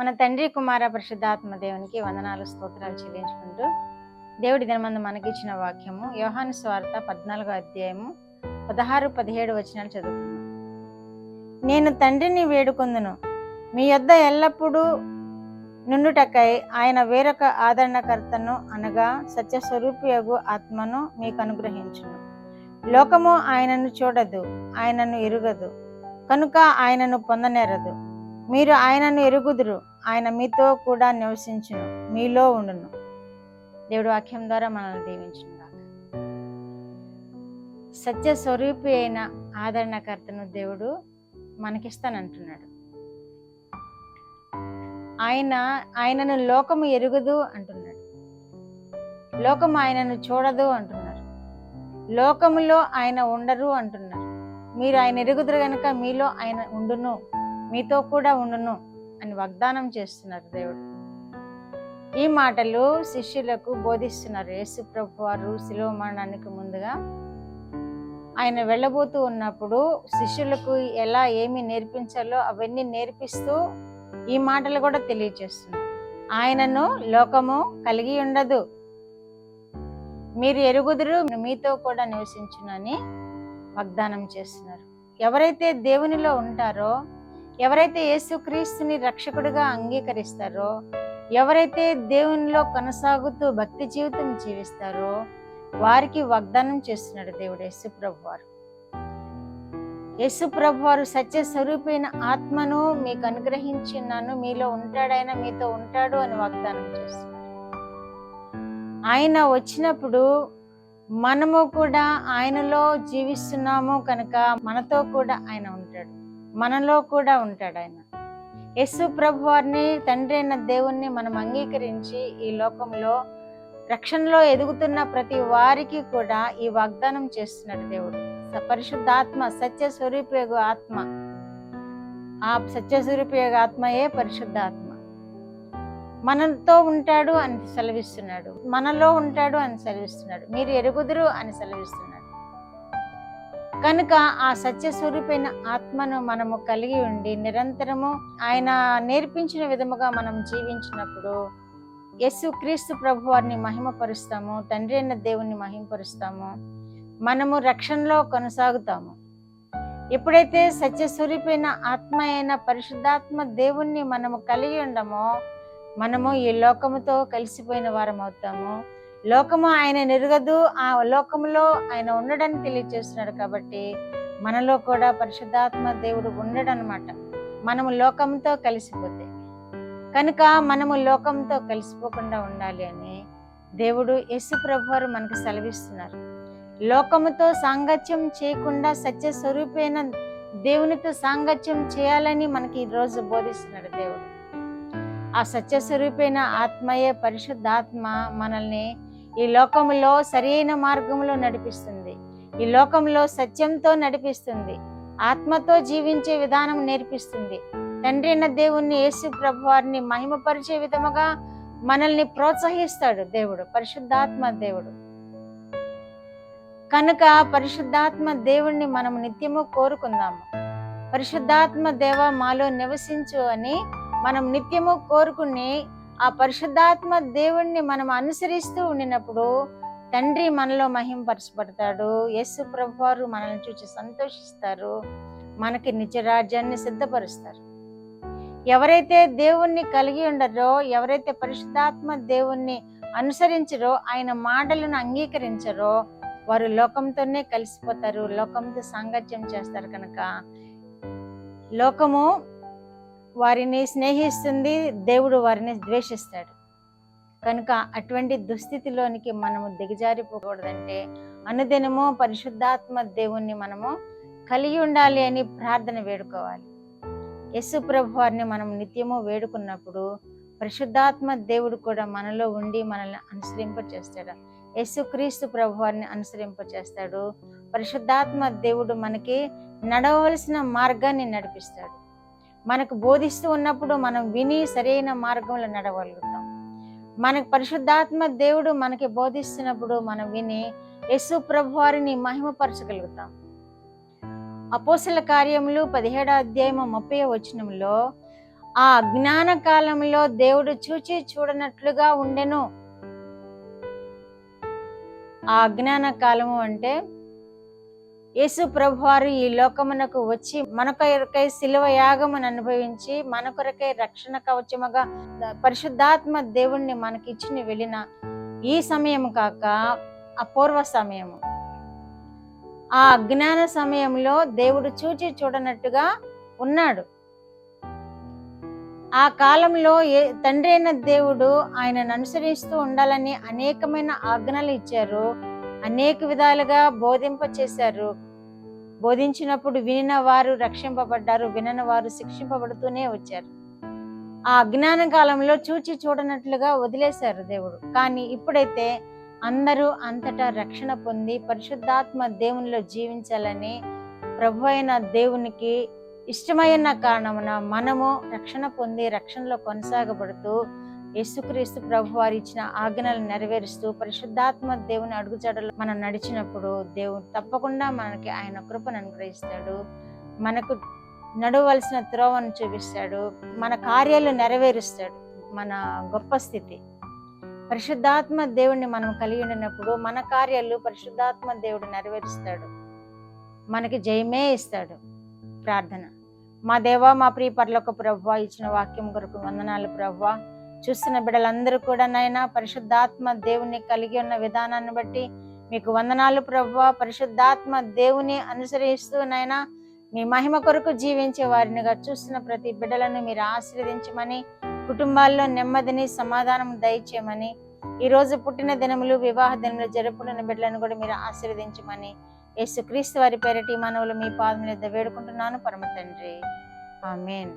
మన తండ్రి కుమార పరిశుద్ధాత్మ దేవునికి వందనాలు స్తోత్రాలు చెల్లించుకుంటూ దేవుడి దినమందు మనకిచ్చిన వాక్యము యోహాను సువార్త 14వ అధ్యాయము 16-17 వచనాలు చదువుకున్నాం. నేను తండ్రిని వేడుకొందును, మీ యొద్ద ఎల్లప్పుడూ నుండుటకై ఆయన వేరొక ఆదరణకర్తను అనగా సత్యస్వరూపియగు ఆత్మను మీకు అనుగ్రహించును. లోకము ఆయనను చూడదు, ఆయనను ఎరుగదు, కనుక ఆయనను పొందనేరదు. మీరు ఆయనను ఎరుగుదురు, ఆయన మీతో కూడా నివసించును, మీలో ఉండును. దేవుడు వాక్యం ద్వారా మనల్ని దీవించును. సత్య స్వరూపి అయిన ఆదరణకర్తను మనకిస్తానంటున్నాడు. ఆయనను లోకము ఎరుగదు అంటున్నాడు. లోకము ఆయనను చూడదు అంటున్నారు. లోకములో ఆయన ఉండరు అంటున్నారు. మీరు ఆయన ఎరుగుదురు గనుక మీలో ఆయన ఉండును, మీతో కూడా ఉండును అని వాగ్దానం చేస్తున్నారు దేవుడు. ఈ మాటలు శిష్యులకు బోధిస్తున్నారు. యేసు ప్రభు వారు శిలువ మరణానికి ముందుగా ఆయన వెళ్ళబోతూ ఉన్నప్పుడు శిష్యులకు ఎలా ఏమి నేర్పించాలో అవన్నీ నేర్పిస్తూ ఈ మాటలు కూడా తెలియజేస్తున్నారు. ఆయనను లోకము కలిగి ఉండదు, మీరు ఎరుగుదురు, మీతో కూడా నివసించునని వాగ్దానం చేస్తున్నారు. ఎవరైతే దేవునిలో ఉంటారో, ఎవరైతే యేసుక్రీస్తుని రక్షకుడిగా అంగీకరిస్తారో, ఎవరైతే దేవునిలో కొనసాగుతూ భక్తి జీవితం జీవిస్తారో వారికి వాగ్దానం చేస్తున్నాడు దేవుడు. యేసు ప్రభు వారు సత్య స్వరూపైన ఆత్మను మీకు అనుగ్రహించున్నాను, మీలో ఉంటాడైన మీతో ఉంటాడు అని వాగ్దానం చేస్తున్నారు. ఆయన వచ్చినప్పుడు మనము కూడా ఆయనలో జీవిస్తున్నాము కనుక మనతో కూడా ఆయన ఉంటాడు, మనలో కూడా ఉంటాడు. ఆయన యేసు ప్రభు వారిని తండ్రి అయిన దేవుణ్ణి మనం అంగీకరించి ఈ లోకంలో రక్షణలో ఎదుగుతున్న ప్రతి వారికి కూడా ఈ వాగ్దానం చేస్తున్నాడు దేవుడు. పరిశుద్ధాత్మ, సత్య స్వరూపయోగ ఆత్మ, ఆ సత్య స్వరూపయోగ ఆత్మయే పరిశుద్ధాత్మ మనతో ఉంటాడు అని సెలవిస్తున్నాడు, మనలో ఉంటాడు అని సెలవిస్తున్నాడు, మీరు ఎరుగుదురు అని సెలవిస్తున్నాడు. కనుక ఆ సత్య స్వరూపైన ఆత్మను మనము కలిగి ఉండి నిరంతరము ఆయన నేర్పించిన విధముగా మనం జీవించినప్పుడు యేసు క్రీస్తు ప్రభు వారిని మహిమపరుస్తాము, తండ్రి అయిన దేవుణ్ణి మహిమపరుస్తాము, మనము రక్షణలో కొనసాగుతాము. ఎప్పుడైతే సత్య స్వరూపైన ఆత్మ అయిన పరిశుద్ధాత్మ దేవుణ్ణి మనము కలిగి ఉండమో మనము ఈ లోకముతో కలిసిపోయిన వారం అవుతాము. లోకము ఆయన ఎరుగదు, ఆ లోకములో ఆయన ఉండడని తెలియజేస్తున్నాడు. కాబట్టి మనలో కూడా పరిశుద్ధాత్మ దేవుడు ఉండడనమాట. మనము లోకంతో కలిసిపోతే కనుక మనము లోకంతో కలిసిపోకుండా ఉండాలి అని దేవుడు యేసు ప్రభు వారు మనకు సెలవిస్తున్నారు. లోకముతో సాంగత్యం చేయకుండా సత్య స్వరూపైన దేవునితో సాంగత్యం చేయాలని మనకి ఈ రోజు బోధిస్తున్నాడు దేవుడు. ఆ సత్య స్వరూపైన ఆత్మయే పరిశుద్ధాత్మ మనల్ని ఈ లోకంలో సరైన మార్గంలో నడిపిస్తుంది, ఈ లోకంలో సత్యంతో నడిపిస్తుంది, ఆత్మతో జీవించే విధానం నేర్పిస్తుంది. తండ్రి అయిన దేవుణ్ణి యేసు ప్రభు వారిని మహిమపరిచే విధముగా మనల్ని ప్రోత్సహిస్తాడు దేవుడు, పరిశుద్ధాత్మ దేవుడు. కనుక పరిశుద్ధాత్మ దేవుణ్ణి మనం నిత్యము కోరుకుందాము. పరిశుద్ధాత్మ దేవ మాలో నివసించు అని మనం నిత్యము కోరుకుని ఆ పరిశుద్ధాత్మ దేవుణ్ణి మనం అనుసరిస్తూ ఉండినప్పుడు తండ్రి మనలో మహిమపరచబడతాడు. యేసు ప్రభు వారు మనల్ని చూసి సంతోషిస్తారు, మనకి నిత్య రాజ్యాన్ని సిద్ధపరుస్తారు. ఎవరైతే దేవుణ్ణి కలిగి ఉండరో, ఎవరైతే పరిశుద్ధాత్మ దేవుణ్ణి అనుసరించరో, ఆయన మాటలను అంగీకరించరో వారు లోకంతోనే కలిసిపోతారు, లోకంతో సాంగత్యం చేస్తారు. కనుక లోకము వారిని స్నేహిస్తుంది, దేవుడు వారిని ద్వేషిస్తాడు. కనుక అటువంటి దుస్థితిలోనికి మనము దిగజారిపోకూడదంటే అనుదినము పరిశుద్ధాత్మ దేవుణ్ణి మనము కలిగి ఉండాలి అని ప్రార్థన వేడుకోవాలి. యేసు ప్రభు వారిని మనం నిత్యము వేడుకున్నప్పుడు పరిశుద్ధాత్మ దేవుడు కూడా మనలో ఉండి మనల్ని అనుసరింపచేస్తాడు. యేసుక్రీస్తు ప్రభు వారిని అనుసరింపచేస్తాడు. పరిశుద్ధాత్మ దేవుడు మనకి నడవలసిన మార్గాన్ని నడిపిస్తాడు. మనకు బోధిస్తూ ఉన్నప్పుడు మనం విని సరైన మార్గంలో నడవగలుగుతాం. మనకు పరిశుద్ధాత్మ దేవుడు మనకి బోధిస్తున్నప్పుడు మనం విని యేసు ప్రభు వారిని మహిమపరచగలుగుతాం. అపోస్తల కార్యములు 17వ అధ్యాయము 30వ వచనంలో ఆ అజ్ఞాన కాలంలో దేవుడు చూచి చూడనట్లుగా ఉండెను. ఆ అజ్ఞాన కాలము అంటే యేసు ప్రభువారు ఈ లోకమునకు వచ్చి మన కొరకై శిలువ యాగమును అనుభవించి మన కొరకై రక్షణ కవచముగా పరిశుద్ధాత్మ దేవుణ్ణి మనకిచ్చిన వెళ్ళిన ఈ సమయం కాక అపూర్వ సమయము. ఆ అజ్ఞాన సమయంలో దేవుడు చూచి చూడనట్టుగా ఉన్నాడు. ఆ కాలంలో తండ్రి అయిన దేవుడు ఆయనను అనుసరిస్తూ ఉండాలని అనేకమైన ఆజ్ఞలు ఇచ్చారు. అనేక విధాలుగా బోధింప చేశారు. బోధించినప్పుడు వినిన వారు రక్షింపబడ్డారు, వినని వారు శిక్షింపబడుతూనే వచ్చారు. ఆ అజ్ఞాన కాలంలో చూచి చూడనట్లుగా వదిలేశారు దేవుడు. కానీ ఇప్పుడైతే అందరూ అంతటా రక్షణ పొంది పరిశుద్ధాత్మ దేవునిలో జీవించాలని ప్రభు అయిన దేవునికి ఇష్టమైన కారణమున మనము రక్షణ పొంది రక్షణలో కొనసాగబడుతూ యేసుక్రీస్తు ప్రభు వారు ఇచ్చిన ఆజ్ఞలను నెరవేరుస్తూ పరిశుద్ధాత్మ దేవుని అడుగుజాడలు మనం నడిచినప్పుడు దేవుడు తప్పకుండా మనకి ఆయన కృపను అనుగ్రహిస్తాడు. మనకు నడవలసిన త్రోవను చూపిస్తాడు. మన కార్యాలు నెరవేరుస్తాడు. మన గొప్ప స్థితి పరిశుద్ధాత్మ దేవుడిని మనం కలిగి ఉండినప్పుడు మన కార్యాలు పరిశుద్ధాత్మ దేవుడు నెరవేరుస్తాడు. మనకి జయమే ఇస్తాడు. ప్రార్థన. మా దేవా, మా ప్రియ పరలోక ప్రభువా, ఇచ్చిన వాక్యం కొరకు వందనాలు ప్రభువా. చూస్తున్న బిడ్డలందరూ కూడా నాయనా పరిశుద్ధాత్మ దేవుని కలిగి ఉన్న విధానాన్ని బట్టి మీకు వందనాలు ప్రభువా. పరిశుద్ధాత్మ దేవుని అనుసరిస్తూ నాయనా మీ మహిమ కొరకు జీవించే వారినిగా చూస్తున్న ప్రతి బిడ్డలను మీరు ఆశీర్వదించమని, కుటుంబాల్లో నెమ్మదిని సమాధానం దయచేయమని, ఈరోజు పుట్టిన దినములు వివాహ దినములు జరుపుకున్న బిడ్డలను కూడా మీరు ఆశీర్వదించమని యేసుక్రీస్తు వారి పేరిట మనవులు మీ పాదముల యొద్ద వేడుకుంటున్నాను పరమ తండ్రి. ఆమేన్.